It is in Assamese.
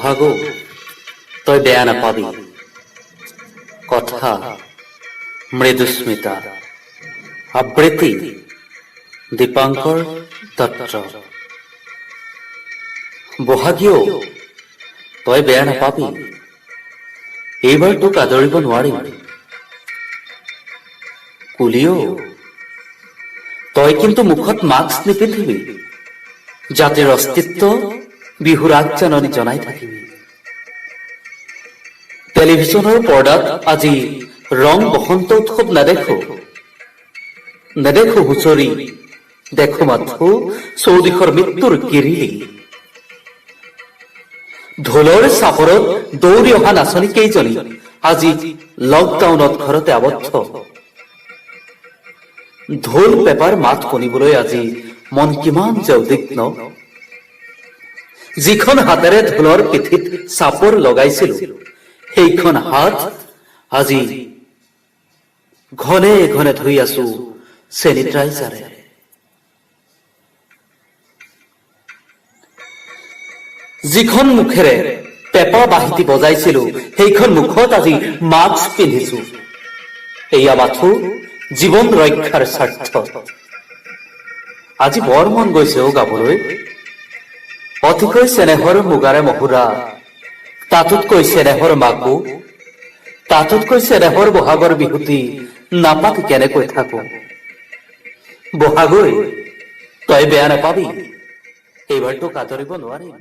বহাগো তই বেয়া নাপাবি। কথা মৃদুস্মিতা, আবৃত্তি দীপাঙ্কৰ দত্ত। বহাগীও তই বেয়া নাপাবি, এইবাৰ তোক আদৰিব নোৱাৰিম। কুলিও তই কিন্তু মুখত মাস্ক নিপিন্ধিবি, জাতিৰ অস্তিত্ব বিহুৰ আগজাননী জনাই থাকিবি। টেলিভিছনৰ পৰ্দাত আজি ৰং বসন্ত উৎসৱ নেদেখো হুঁচৰি, দেখো মাথো চৌদিশৰ মৃত্যুৰ কিৰিলি। ঢোলৰ চাপৰত দৌৰি অহা নাচনী কেইজনী আজি লকডাউনত ঘৰতে আবদ্ধ। ঢোল পেপাৰ মাত শুনিবলৈ আজি মন কিমান যে উদ্বিগ্ন। যিখন হাতেৰে ঢোলৰ পিঠিত চাপৰ লগাইছিলো, সেইখন হাত আজি ঘনে ঘনে ধুই আছো চেনিটাইজাৰে। যিখন মুখেৰে পেপা বাহিতি বজাইছিলো, সেইখন মুখত আজি মাস্ক পিন্ধিছো। এয়া মাথো জীৱন ৰক্ষাৰ স্বাৰ্থ। আজি বৰ মন গৈছে গাবলৈ, অতিকৈ চেনেহৰ মুগাৰে মহুৰা, তাতোতকৈ চেনেহৰ মাকো, তাতোতকৈ চেনেহৰ বহাগৰ বিহুতি নাপাতি কেনেকৈ থাকো। বহাগৈ তই বেয়া নাপাবি, এইবাৰ তোক আদৰিব নোৱাৰিম।